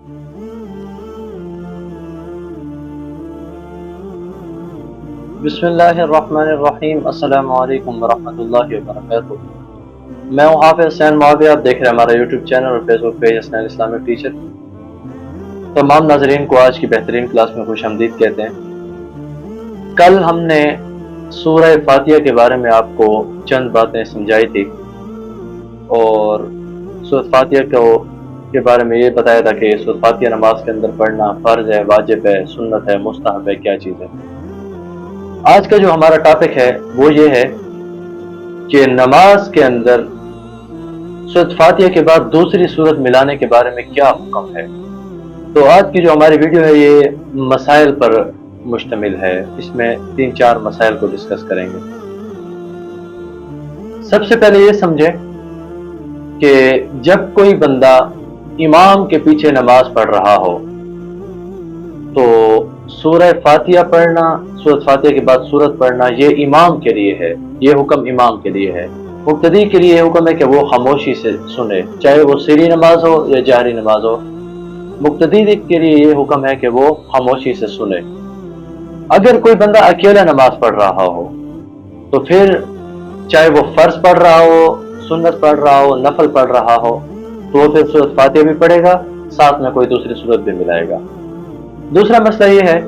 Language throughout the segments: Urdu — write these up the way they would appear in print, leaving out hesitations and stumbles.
بسم اللہ الرحمن الرحیم۔ السلام علیکم ورحمۃ اللہ وبرکاتہ۔ میں ہوں حافظ حسین معاویہ، آپ دیکھ رہے ہیں ہمارا یوٹیوب چینل اور فیس بک پیج حسنین اسلامک ٹیچر۔ تمام ناظرین کو آج کی بہترین کلاس میں خوش آمدید کہتے ہیں۔ کل ہم نے سورہ فاتحہ کے بارے میں آپ کو چند باتیں سمجھائی تھی اور سورہ فاتحہ کے بارے میں یہ بتایا تھا کہ سورہ فاتحہ نماز کے اندر پڑھنا فرض ہے، واجب ہے، سنت ہے، مستحب ہے، کیا چیز ہے۔ آج کا جو ہمارا ٹاپک ہے وہ یہ ہے کہ نماز کے اندر سورۃ فاتحہ کے بعد دوسری سورت ملانے کے بارے میں کیا حکم ہے۔ تو آج کی جو ہماری ویڈیو ہے یہ مسائل پر مشتمل ہے، اس میں 3-4 مسائل کو ڈسکس کریں گے۔ سب سے پہلے یہ سمجھیں کہ جب کوئی بندہ امام کے پیچھے نماز پڑھ رہا ہو تو سورہ فاتحہ پڑھنا، سورۃ فاتحہ کے بعد سورت پڑھنا یہ امام کے لیے ہے، یہ حکم امام کے لیے ہے۔ مقتدی کے لیے یہ حکم ہے کہ وہ خاموشی سے سنے، چاہے وہ سری نماز ہو یا جہری نماز ہو، مقتدی کے لیے یہ حکم ہے کہ وہ خاموشی سے سنے۔ اگر کوئی بندہ اکیلا نماز پڑھ رہا ہو تو پھر چاہے وہ فرض پڑھ رہا ہو، سنت پڑھ رہا ہو، نفل پڑھ رہا ہو، تو وہ پھر سورۃ فاتحہ بھی پڑھے گا، ساتھ میں کوئی دوسری سورت بھی ملائے گا۔ دوسرا مسئلہ یہ ہے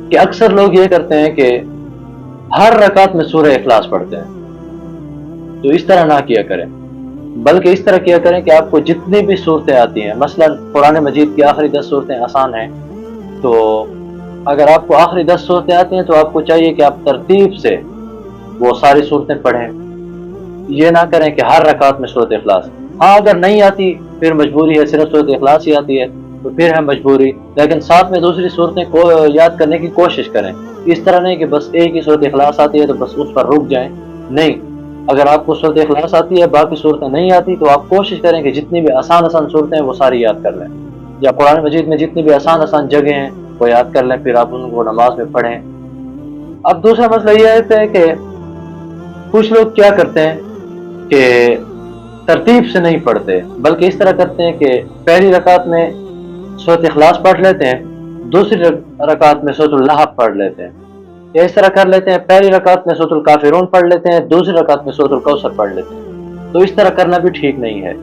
کہ اکثر لوگ یہ کرتے ہیں کہ ہر رکعت میں سورہ اخلاص پڑھتے ہیں، تو اس طرح نہ کیا کریں، بلکہ اس طرح کیا کریں کہ آپ کو جتنی بھی صورتیں آتی ہیں، مثلا قرآن مجید کی آخری 10 صورتیں آسان ہیں، تو اگر آپ کو آخری 10 صورتیں آتی ہیں تو آپ کو چاہیے کہ آپ ترتیب سے وہ ساری صورتیں پڑھیں، یہ نہ کریں کہ ہر رکعت میں سورۃ اخلاص۔ ہاں اگر نہیں آتی پھر مجبوری ہے، صرف سورۃ اخلاص ہی آتی ہے تو پھر ہے مجبوری، لیکن ساتھ میں دوسری صورتیں کو یاد کرنے کی کوشش کریں۔ اس طرح نہیں کہ بس ایک ہی سورۃ اخلاص آتی ہے تو بس اس پر رک جائیں، نہیں، اگر آپ کو سورۃ اخلاص آتی ہے باقی صورتیں نہیں آتی تو آپ کوشش کریں کہ جتنی بھی آسان صورتیں ہیں وہ ساری یاد کر لیں، یا قرآن مجید میں جتنی بھی آسان جگہیں ہیں وہ یاد کر لیں، پھر آپ ان کو نماز میں پڑھیں۔ اب دوسرا مسئلہ یہ ہے کہ کچھ لوگ کیا کرتے ہیں کہ ترتیب سے نہیں پڑھتے، بلکہ اس طرح کرتے ہیں کہ پہلی رکعت میں سورۃ اخلاص پڑھ لیتے ہیں، دوسری رکعت میں سورۃ اللہب پڑھ لیتے ہیں، یا اس طرح کر لیتے ہیں پہلی رکعت میں سورۃ الکافرون پڑھ لیتے ہیں، دوسری رکعت میں سورۃ الکوثر پڑھ لیتے ہیں، تو اس طرح کرنا بھی ٹھیک نہیں ہے،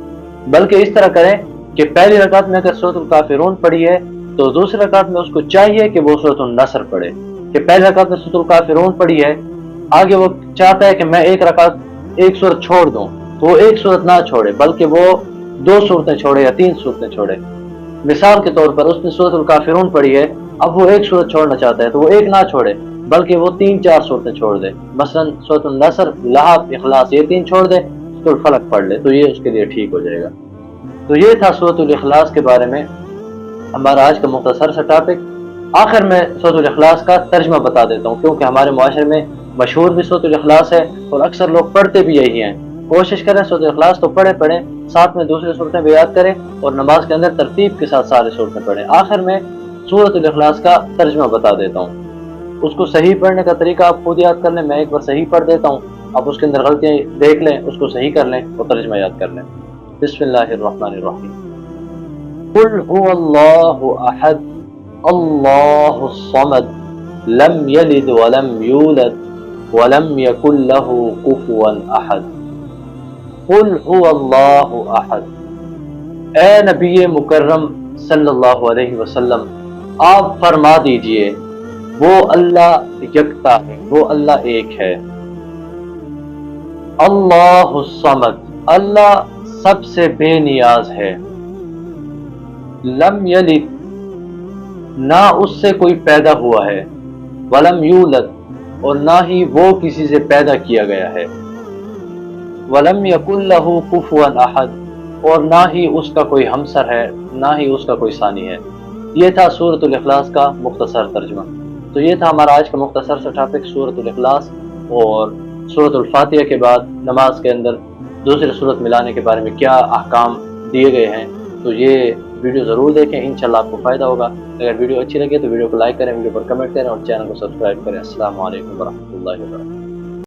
بلکہ اس طرح کریں کہ پہلی رکعت میں اگر سورۃ الکافرون پڑھی ہے تو دوسری رکعت میں اس کو چاہیے کہ وہ سورۃ النصر پڑھے، کہ پہلی رکعت میں سورۃ الکافرون پڑھی ہے، آگے وہ چاہتا ہے کہ میں ایک صورت چھوڑ دوں تو وہ ایک صورت نہ چھوڑے، بلکہ وہ 2 صورتیں چھوڑے یا 3 صورتیں چھوڑے۔ مثال کے طور پر اس نے سورۃ الکافرون پڑھی ہے، اب وہ ایک صورت چھوڑنا چاہتا ہے تو وہ ایک نہ چھوڑے بلکہ وہ 3-4 صورتیں چھوڑ دے، مثلا سورۃ النصر، لہب، اخلاص، یہ 3 چھوڑ دے، سورۃ الفلق پڑھ لے، تو یہ اس کے لیے ٹھیک ہو جائے گا۔ تو یہ تھا سورۃ الاخلاص کے بارے میں ہمارا آج کا مختصر سا ٹاپک۔ آخر میں سورۃ الاخلاص کا ترجمہ بتا دیتا ہوں، کیونکہ ہمارے معاشرے میں مشہور بھی سورۃ الاخلاص ہے اور اکثر لوگ پڑھتے بھی یہی ہیں۔ کوشش کریں سورۃ الاخلاص تو پڑھیں، ساتھ میں دوسری صورتیں بھی یاد کریں اور نماز کے اندر ترتیب کے ساتھ سارے صورتیں پڑھیں۔ آخر میں سورۃ الاخلاص کا ترجمہ بتا دیتا ہوں، اس کو صحیح پڑھنے کا طریقہ آپ خود یاد کر لیں، میں ایک بار صحیح پڑھ دیتا ہوں، آپ اس کے اندر غلطیاں دیکھ لیں، اس کو صحیح کر لیں اور ترجمہ یاد کر لیں۔ بسم اللہ الرحمن الرحیم۔ قل هو اللہ احد اللہ الصمد لم یلد ولم یولد ولم یکن له کفوا احد۔ قل هو اللہ احد، اے نبی مکرم صلی اللہ علیہ وسلم آپ فرما دیجئے وہ اللہ یکتا ہے، وہ اللہ ایک ہے۔ اللہ الصمد، اللہ سب سے بے نیاز ہے۔ لم یلد، نہ اس سے کوئی پیدا ہوا ہے، ولم یولد، اور نہ ہی وہ کسی سے پیدا کیا گیا ہے، ولم یکن لہ کفوا احد، اور نہ ہی اس کا کوئی ہمسر ہے، نہ ہی اس کا کوئی ثانی ہے۔ یہ تھا سورۃ الاخلاص کا مختصر ترجمہ۔ تو یہ تھا ہمارا آج کا مختصر سا ٹاپک، سورۃ الاخلاص اور سورۃ الفاتحہ کے بعد نماز کے اندر دوسری سورت ملانے کے بارے میں کیا احکام دیے گئے ہیں۔ تو یہ ویڈیو ضرور دیکھیں، انشاءاللہ آپ کو فائدہ ہوگا۔ اگر ویڈیو اچھی لگے تو ویڈیو کو لائک کریں، ویڈیو پر کمنٹ کریں اور چینل کو سبسکرائب کریں۔ السلام علیکم ورحمۃ اللہ وبرکاتہ۔